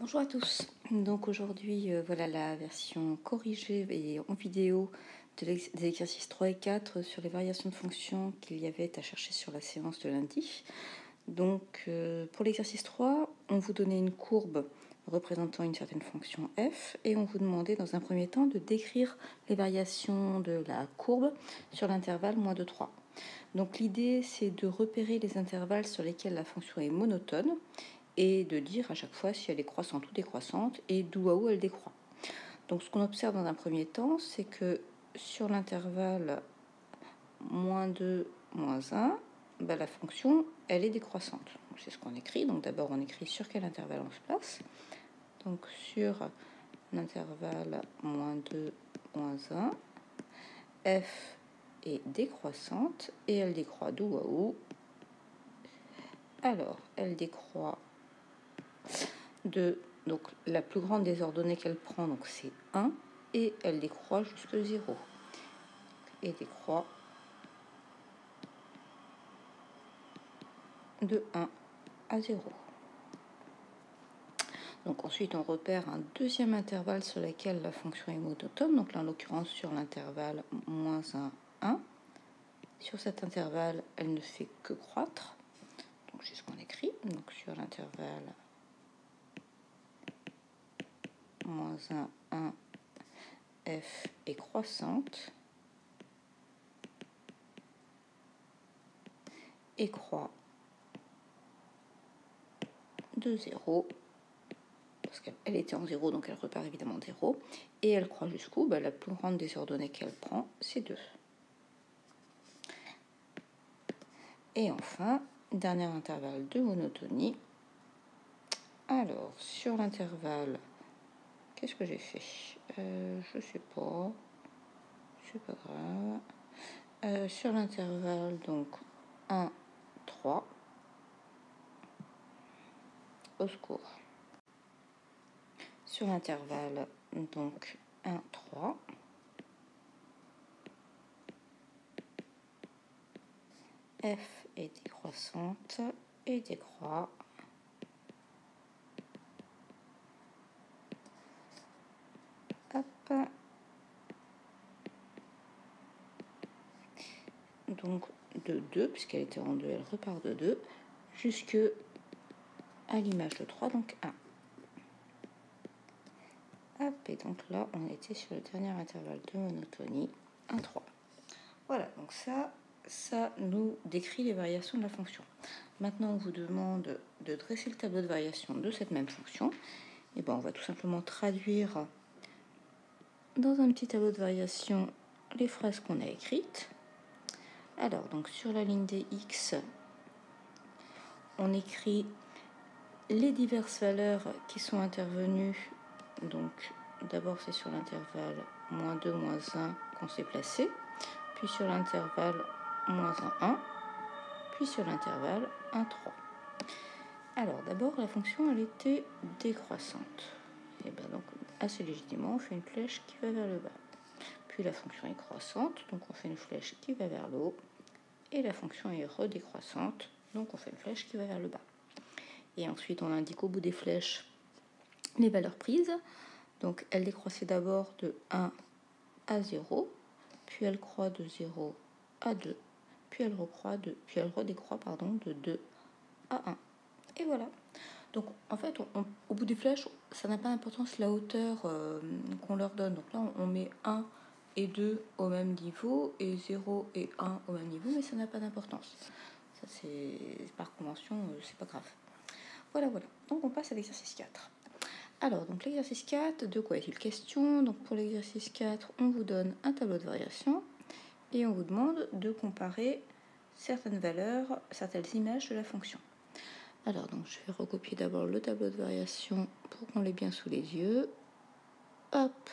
Bonjour à tous. Donc aujourd'hui, voilà la version corrigée et en vidéo des exercices 3 et 4 sur les variations de fonctions qu'il y avait à chercher sur la séance de lundi. Donc pour l'exercice 3, on vous donnait une courbe représentant une certaine fonction f et on vous demandait dans un premier temps de décrire les variations de la courbe sur l'intervalle moins de 3. Donc l'idée, c'est de repérer les intervalles sur lesquels la fonction est monotone et de dire à chaque fois si elle est croissante ou décroissante et d'où à où elle décroît. Donc ce qu'on observe dans un premier temps, c'est que sur l'intervalle moins 2, moins 1, la fonction, elle est décroissante. C'est ce qu'on écrit. Donc d'abord, on écrit sur quel intervalle on se place. Donc sur l'intervalle moins 2, moins 1, f est décroissante et elle décroît d'où à où. Alors, elle décroît donc la plus grande des ordonnées qu'elle prend, donc c'est 1, et elle décroît jusque 0. Et décroît de 1 à 0. Donc ensuite, on repère un deuxième intervalle sur lequel la fonction est monotone, donc là, en l'occurrence sur l'intervalle moins 1, 1. Sur cet intervalle, elle ne fait que croître. Donc c'est ce qu'on écrit. Donc sur l'intervalle moins 1, 1, f est croissante et croît de 0, parce qu'elle était en 0, donc elle repart évidemment de 0, et elle croît jusqu'où la plus grande des ordonnées qu'elle prend, c'est 2. Et enfin, dernier intervalle de monotonie. Alors, sur l'intervalle, qu'est-ce que j'ai fait? Je sais pas, c'est pas grave. Sur l'intervalle, donc 1, 3, au secours. Sur l'intervalle, donc 1, 3, f est décroissante et décroît donc de 2, puisqu'elle était en 2, elle repart de 2, jusque à l'image de 3, donc 1. Hop, et donc là, on était sur le dernier intervalle de monotonie, 1, 3. Voilà, donc ça nous décrit les variations de la fonction. Maintenant, on vous demande de dresser le tableau de variation de cette même fonction. Et on va tout simplement traduire dans un petit tableau de variation les phrases qu'on a écrites. Alors, donc sur la ligne des x, on écrit les diverses valeurs qui sont intervenues. Donc, d'abord, c'est sur l'intervalle moins 2, moins 1 qu'on s'est placé, puis sur l'intervalle moins 1, 1, puis sur l'intervalle 1, 3. Alors, d'abord, la fonction, elle était décroissante. Et donc, assez légitimement, on fait une flèche qui va vers le bas. Puis la fonction est croissante, donc on fait une flèche qui va vers le haut. Et la fonction est redécroissante, donc on fait une flèche qui va vers le bas. Et ensuite, on indique au bout des flèches les valeurs prises. Donc, elle décroissait d'abord de 1 à 0, puis elle croît de 0 à 2, puis elle redécroît de 2 à 1. Et voilà. Donc, en fait, au bout des flèches, ça n'a pas d'importance la hauteur qu'on leur donne. Donc là, on met 1 et 2 au même niveau, et 0 et 1 au même niveau, mais ça n'a pas d'importance. Ça, c'est par convention, c'est pas grave. Voilà. Donc, on passe à l'exercice 4. Alors, donc l'exercice 4, de quoi est-il question? Donc, pour l'exercice 4, on vous donne un tableau de variation et on vous demande de comparer certaines valeurs, certaines images de la fonction. Alors, donc, je vais recopier d'abord le tableau de variation pour qu'on l'ait bien sous les yeux. Hop.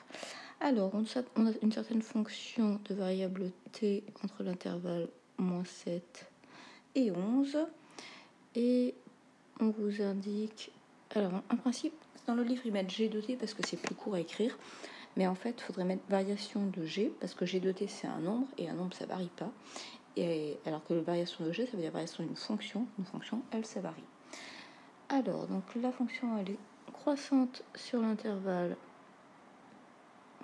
Alors, on a une certaine fonction de variable t entre l'intervalle moins 7 et 11. Et on vous indique... Alors, en principe, dans le livre, ils mettent g de t parce que c'est plus court à écrire. Mais en fait, il faudrait mettre variation de g parce que g de t, c'est un nombre et un nombre, ça ne varie pas. Et alors que variation de g, ça veut dire variation d'une fonction. Une fonction, elle, ça varie. Alors, donc la fonction, elle est croissante sur l'intervalle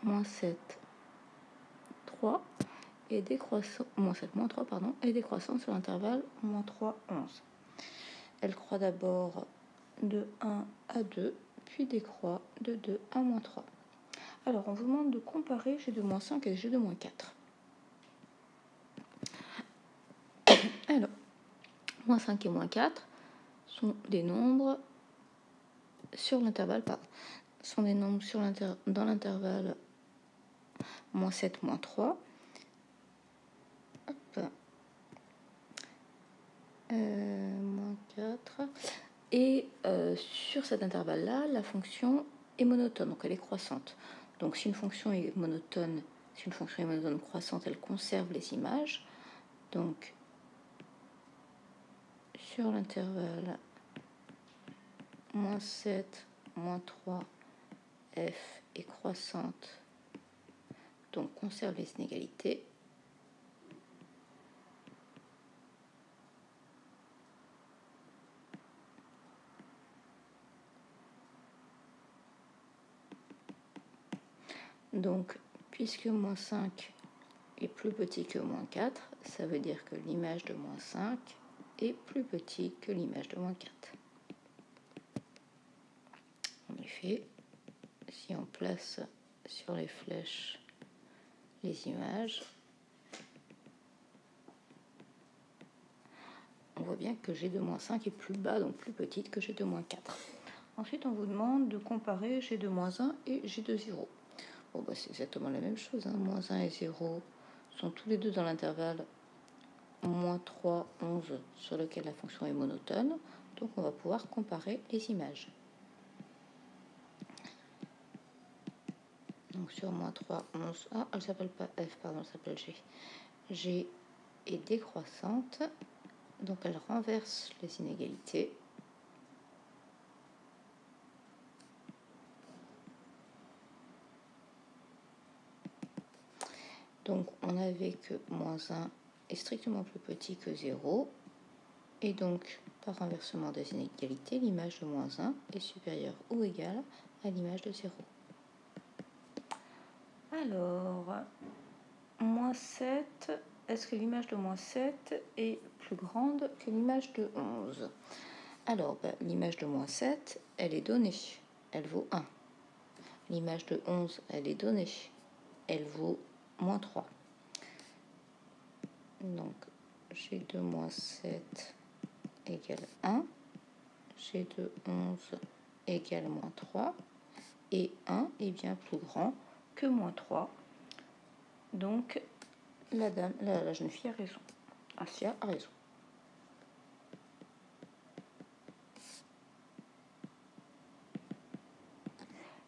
moins 7, 3, et décroissante, moins 7, moins 3, pardon, et décroissante sur l'intervalle moins 3, 11. Elle croît d'abord de 1 à 2, puis décroît de 2 à moins 3. Alors, on vous demande de comparer G de moins 5 et G de moins 4. Alors, moins 5 et moins 4 sont des nombres sur l'intervalle, sont des nombres dans l'intervalle moins 7, moins 3. Hop. Moins 4. Et sur cet intervalle-là, la fonction est monotone, donc elle est croissante. Donc si une fonction est monotone, croissante, elle conserve les images. Donc sur l'intervalle moins 7, moins 3, f est croissante, donc conserve les inégalités. Donc, puisque moins 5 est plus petit que moins 4, ça veut dire que l'image de moins 5 est plus petite que l'image de moins 4. En effet, si on place sur les flèches les images, on voit bien que G de moins 5 est plus bas, donc plus petite que G de moins 4. Ensuite, on vous demande de comparer G de moins 1 et G de 0. Bon, bah, c'est exactement la même chose. Moins 1 et 0 sont tous les deux dans l'intervalle moins 3, 11, sur lequel la fonction est monotone. Donc, on va pouvoir comparer les images. Donc, sur moins 3, 11... Ah, elle ne s'appelle pas F, pardon, elle s'appelle G. G est décroissante. Donc, elle renverse les inégalités. Donc, on avait que moins 1 est strictement plus petit que 0. Et donc, par renversement des inégalités, l'image de moins 1 est supérieure ou égale à l'image de 0. Alors, moins 7, est-ce que l'image de moins 7 est plus grande que l'image de 11? Alors, l'image de moins 7, elle est donnée, elle vaut 1. L'image de 11, elle est donnée, elle vaut moins 3. Donc, G de moins 7 égale 1, G de 11 égale moins 3, et 1 est bien plus grand que moins 3. Donc, la jeune fille a raison. Asia a raison.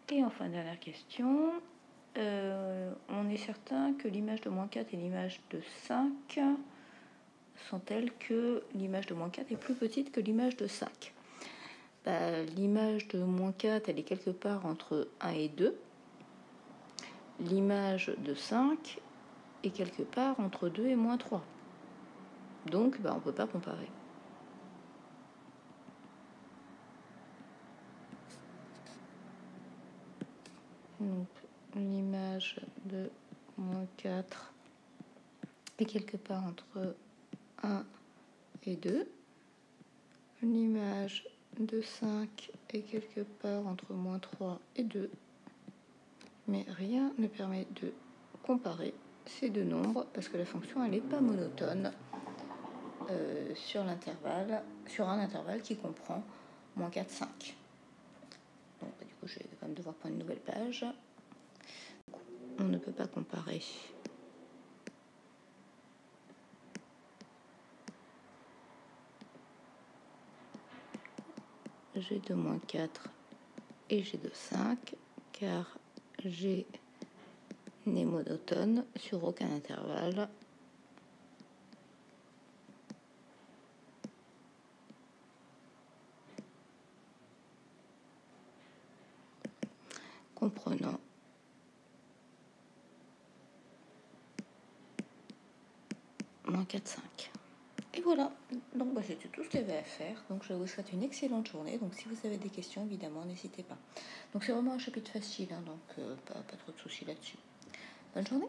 Et enfin, dernière question. On est certain que l'image de moins 4 et l'image de 5 sont telles que l'image de moins 4 est plus petite que l'image de 5. L'image de moins 4, elle est quelque part entre 1 et 2. L'image de 5 est quelque part entre 2 et moins 3. Donc, on ne peut pas comparer. Donc, l'image de moins 4 est quelque part entre 1 et 2. L'image de 5 est quelque part entre moins 3 et 2. Mais rien ne permet de comparer ces deux nombres parce que la fonction elle n'est pas monotone sur un intervalle qui comprend moins 4, 5. Donc, du coup, je vais quand même devoir prendre une nouvelle page. On ne peut pas comparer G de moins 4 et G de 5 car G n'est monotone sur aucun intervalle. Comprenant moins 4, 5. Et voilà, donc c'était tout ce qu'il y avait à faire. Donc je vous souhaite une excellente journée. Donc si vous avez des questions, évidemment, n'hésitez pas. Donc c'est vraiment un chapitre facile, hein, donc pas trop de soucis là-dessus. Bonne journée.